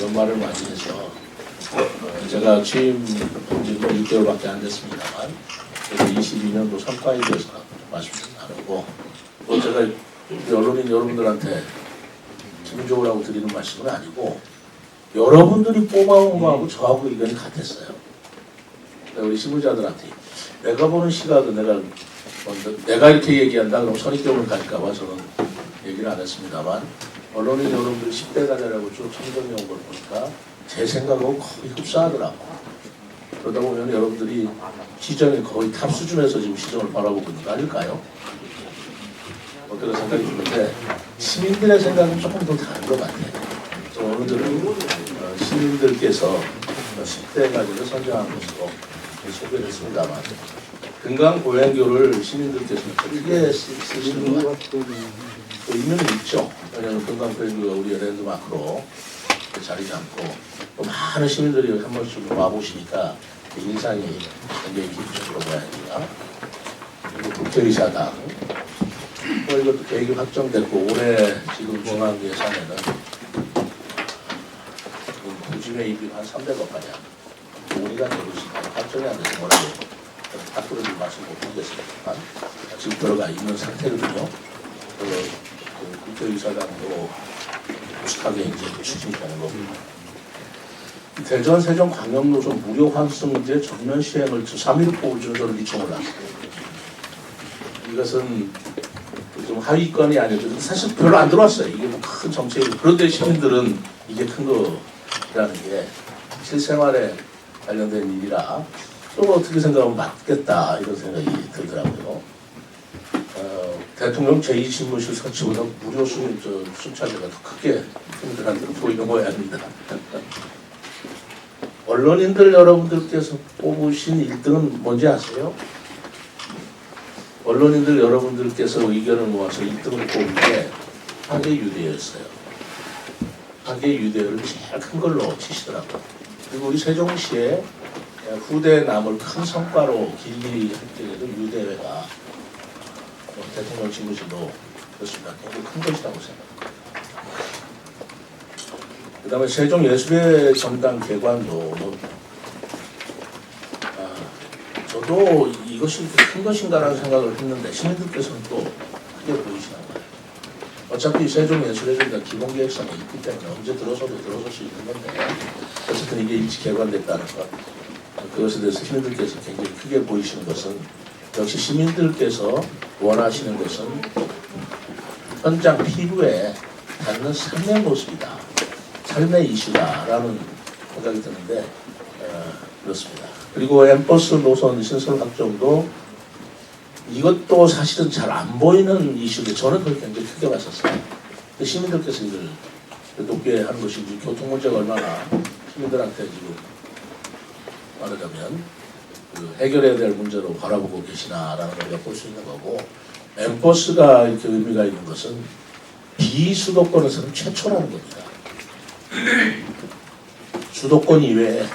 연말을 맞이해서 제가 취임한 지 6개월밖에 안 됐습니다만 22년도 성과에 대해서 말씀을 나누고 또 제가 언론인 여러분들한테 기분 좋으라고 드리는 말씀은 아니고 여러분들이 뽑아온 거하고 저하고 의견이 같았어요. 우리 신문자들한테 내가 보는 시각은 내가 이렇게 얘기한다 그러면 선입견을 가질까봐 저는 얘기를 안 했습니다만 언론인 여러분들이 10대 가자라고 쭉 선정해 온 걸 보니까 제 생각하고 거의 흡사하더라고. 그러다 보면 여러분들이 시정이 거의 탑 수준에서 지금 시정을 바라보고 있는 거 아닐까요? 어떻게 생각이 드는데 시민들의 생각은 조금 더 다른 것 같아요. 오늘들은 시민들께서 10대 가지를 선정한 것으로 소개를 했습니다만 금강고양교를 시민들께서는 크게 쓰시는 것 같아요. 의미는 있죠. 왜냐하면 금강고양교가 우리의 랜드마크로 자리 잡고 또 많은 시민들이 한 번씩 와보시니까 인상이 굉장히 깊으실 모양입니다. 그리고 국회의사당 이것도 계획이 확정됐고 올해 지금 중앙 예산에는 구직회의비 한 300억 가량 논의가 되고 있습니다. 확정이 안 돼서 뭐라고 앞으로 좀 말씀 못 드리겠습니다만 지금 들어가 있는 상태거든요. 국회의사당도 무식하게 이제 추진되는 겁니다. 대전 세종 광역노선 무료 환승제 전면 시행을 3.1 보고 준서를 요청을 합니다. 이것은 좀 하위권이 아니고 사실 별로 안 들어왔어요. 이게 뭐 큰 정책이고 그런데 시민들은 이게 큰 거라는 게 실생활에 관련된 일이라 또 어떻게 생각하면 맞겠다 이런 생각이 들더라고요. 대통령 제2집무실 설치보다 무료 순찰제가 더 크게 시민들한테 보이는 모양입니다. 언론인들 여러분들께서 뽑으신 1등은 뭔지 아세요? 언론인들 여러분들께서 의견을 모아서 1등을 뽑은 게 하계유대였어요. 하계유대를 제일 큰 걸로 치시더라고요. 그리고 우리 세종시에 후대에 남을 큰 성과로 길게 할 때에도 유대회가 대통령 집무실도 그렇습니다. 굉장히 큰 것이라고 생각합니다. 그 다음에 세종예술의 전당 개관도 저도 이것이 이렇게 큰 것인가라는 생각을 했는데 시민들께서는 또 크게 보이시는 거예요. 어차피 세종예술의 전당 기본계획상에 있기 때문에 언제 들어서도 들어설 수 있는 건데 어쨌든 이게 일찍 개관됐다는 것 그것에 대해서 시민들께서 굉장히 크게 보이시는 것은 역시 시민들께서 원하시는 것은 현장 피부에 닿는 삶의 모습이다. 삶의 이슈다라는 생각이 드는데 그렇습니다. 그리고 엠버스 노선 신설 확정도 이것도 사실은 잘 안 보이는 이슈인데 저는 그걸 굉장히 크게 봤었어요. 시민들께서 이걸 높게 하는 것인지 교통 문제가 얼마나 시민들한테 지금 말하자면 해결해야 될 문제로 바라보고 계시나라는 걸 볼 수 있는 거고 엠버스가 이렇게 의미가 있는 것은 비수도권에서는 최초라는 겁니다. 수도권 이외에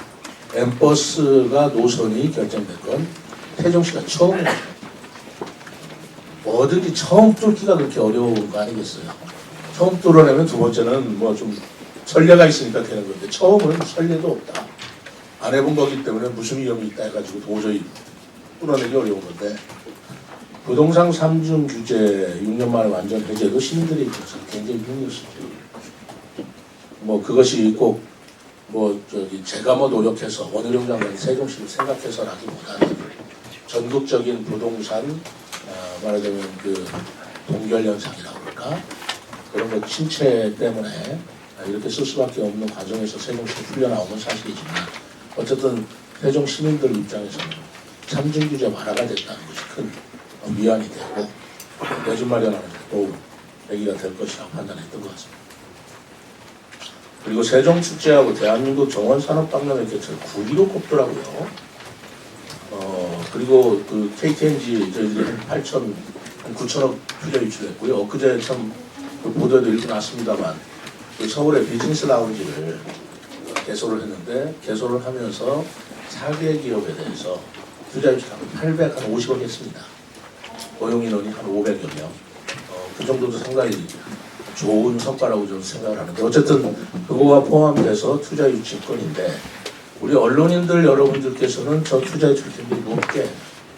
엠버스가 노선이 결정된 건 세종시가 처음이에요. 뭐든지 처음 뚫기가 그렇게 어려운 거 아니겠어요. 처음 뚫어내면 두 번째는 뭐 좀 선례가 있으니까 되는 건데 처음은 선례도 없다. 안 해본 거기 때문에 무슨 위험이 있다 해가지고 도저히 뚫어내기 어려운 건데 부동산 3중 규제 6년 만에 완전 해제도 시민들의 입장에서 굉장히 흥미롭습니다. 뭐 그것이 꼭 제가 노력해서 원희룡 장관이 세종시를 생각해서라기보다는 전국적인 부동산 말하자면 동결 현상이라고 할까 그런 거 침체 때문에 이렇게 쓸 수밖에 없는 과정에서 세종시가 풀려나오는 사실이지만 어쨌든 세종 시민들 입장에서는 3중 규제 완화가 됐다는 것이 큰 위안이 되고 내집 마련하는 데 도움 얘기가 될 것이라고 판단했던 것 같습니다. 그리고 세종축제하고 대한민국 정원산업박람회 개최를 9위로 꼽더라고요. 그리고 KTNG 저희들이 한 9천억 투자 유치했고요. 엊그제 참 보도에도 읽고 났습니다만 서울의 비즈니스 라운지를 개소를 했는데 개소를 하면서 4개 기업에 대해서 투자 유치를 850억 했습니다. 고용 인원이 한 500여 명. 그 정도도 상당히 좋은 성과라고 저는 생각을 하는데 어쨌든 그거가 포함돼서 투자 유치권인데 우리 언론인들 여러분들께서는 저 투자의 출퇴비 높게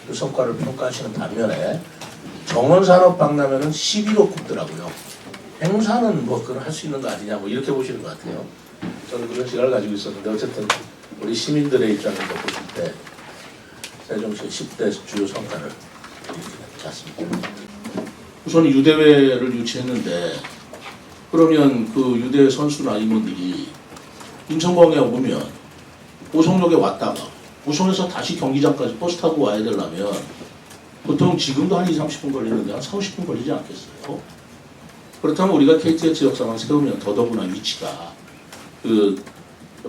그 성과를 평가하시는 반면에 정원산업박람회는 11억 굽더라고요. 행사는 뭐 그건 할 수 있는 거 아니냐 뭐 이렇게 보시는 것 같아요. 저는 그런 시각을 가지고 있었는데 어쨌든 우리 시민들의 입장에서 보실 때 세종시 10대 주요 성과를 짰습니다. 우선 유대회를 유치했는데 그러면 그 유대 선수나 임원들이 인천공항에 오면 오송역에 왔다가 오송에서 다시 경기장까지 버스 타고 와야 되려면 보통 지금도 한 2~30분 걸리는데 한 4~50분 걸리지 않겠어요? 그렇다면 우리가 KTX 역사만 세우면 더더구나 위치가 그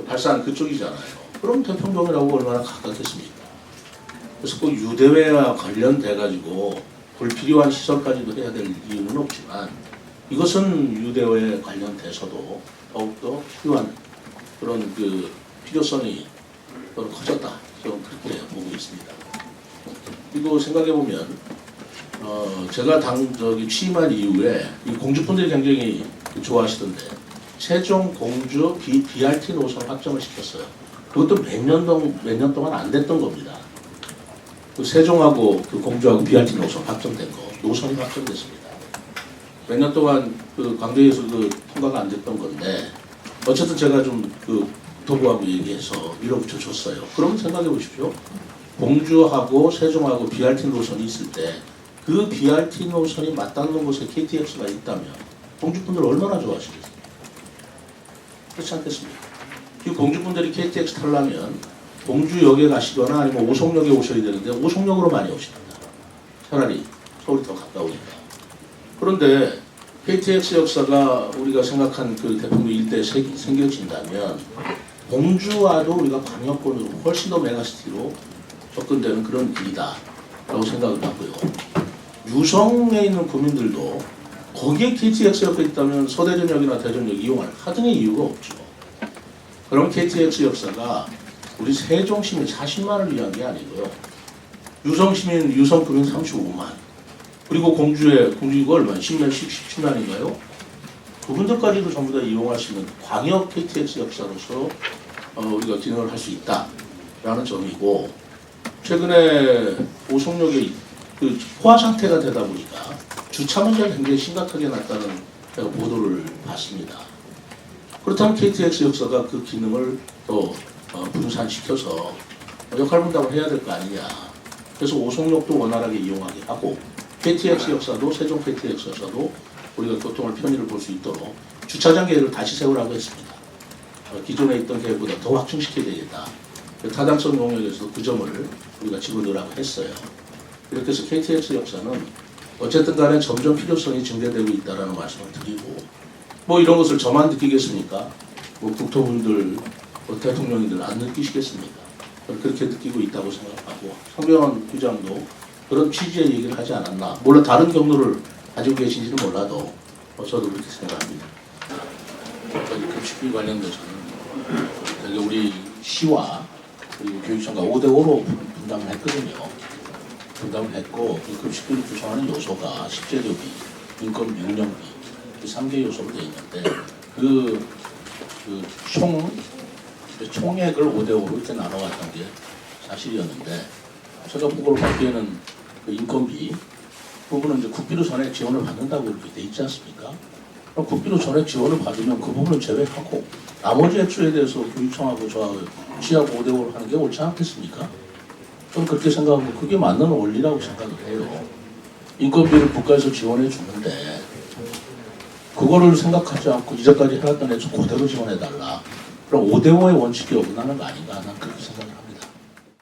발산 그쪽이잖아요. 그럼 태평동이라고 얼마나 가깝겠습니까? 그래서 꼭 유대회와 관련돼가지고 불필요한 시설까지도 해야 될 이유는 없지만 이것은 유대회에 관련돼서도 더욱더 필요한 그런 그 필요성이 더 커졌다. 저는 그렇게 보고 있습니다. 그리고 생각해보면 제가 취임한 이후에 이 공주분들이 굉장히 좋아하시던데 세종 공주 BRT 노선 확정을 시켰어요. 그것도 몇 년 동안 안 됐던 겁니다. 그 세종하고 그 공주하고 BRT 노선 확정된 거 노선이 확정됐습니다. 몇 년 동안 그 광주에서 그 통과가 안 됐던 건데 어쨌든 제가 좀 그 도부하고 얘기해서 밀어붙여 줬어요. 그러면 생각해 보십시오. 공주하고 세종하고 BRT 노선이 있을 때 그 BRT 노선이 맞닿는 곳에 KTX가 있다면 공주분들 얼마나 좋아하시겠어요? 그렇지 않겠습니까? 이 공주분들이 KTX 타려면 공주역에 가시거나 아니면 오송역에 오셔야 되는데 오송역으로 많이 오시단다. 차라리 서울이 더 가까우니까. 그런데 KTX 역사가 우리가 생각한 그 대통령 일대에 생겨진다면 공주와도 우리가 광역권으로 훨씬 더 메가시티로 접근되는 그런 길이다라고 생각을 하고요. 유성에 있는 국민들도 거기에 KTX역이 있다면 서대전역이나 대전역 이용할 하등의 이유가 없죠. 그럼 KTX 역사가 우리 세종시민 40만을 위한 게 아니고요. 유성시민, 유성구민 35만. 그리고 공주가 얼마나? 17만인가요? 그분들까지도 전부 다 이용할 수 있는 광역 KTX 역사로서 우리가 기능을 할 수 있다라는 점이고 최근에 오송역에 그 포화 상태가 되다 보니까 주차 문제가 굉장히 심각하게 났다는 제가 보도를 봤습니다. 그렇다면 KTX 역사가 그 기능을 더 분산시켜서 역할 분담을 해야 될 거 아니냐. 그래서 오송역도 원활하게 이용하게 하고 KTX 역사도 세종 KTX 역사도 우리가 교통을 편의를 볼 수 있도록 주차장 계획을 다시 세우라고 했습니다. 기존에 있던 계획보다 더 확충시켜야 되겠다. 타당성 용역에서 그 점을 우리가 집어넣으라고 했어요. 이렇게 해서 KTX 역사는 어쨌든 간에 점점 필요성이 증대되고 있다는 말씀을 드리고 뭐 이런 것을 저만 느끼겠습니까? 뭐 국토부들, 뭐 대통령님들 안 느끼시겠습니까? 그렇게 느끼고 있다고 생각하고 성병환 부장도 그런 취지의 얘기를 하지 않았나. 물론 다른 경로를 가지고 계신지는 몰라도 저도 그렇게 생각합니다. 급식비 관련돼서는 되게 우리 시와 그리고 교육청과 5대5로 분담을 했거든요. 분담을 했고 이 급식비를 구성하는 요소가 식재료비, 인건비, 운영비 이 3개 요소로 되어 있는데 총액을 5대5로 이렇게 나눠갔던 게 사실이었는데 제가 그걸 보기에는 그 인건비 부분은 이제 국비로 전액 지원을 받는다고 이렇게 돼 있지 않습니까? 그럼 국비로 전액 지원을 받으면 그 부분은 제외하고 나머지 액수에 대해서 교육청하고 저하고 시하고 5대5로 하는 게 옳지 않겠습니까? 저는 그렇게 생각하고 그게 맞는 원리라고 생각을 해요. 인건비를 국가에서 지원해 주는데 그거를 생각하지 않고 이제까지 해왔던 액수 그대로 지원해달라. 그럼 5대5의 원칙이 어긋나는 거 아닌가? 난 그렇게 생각을 합니다.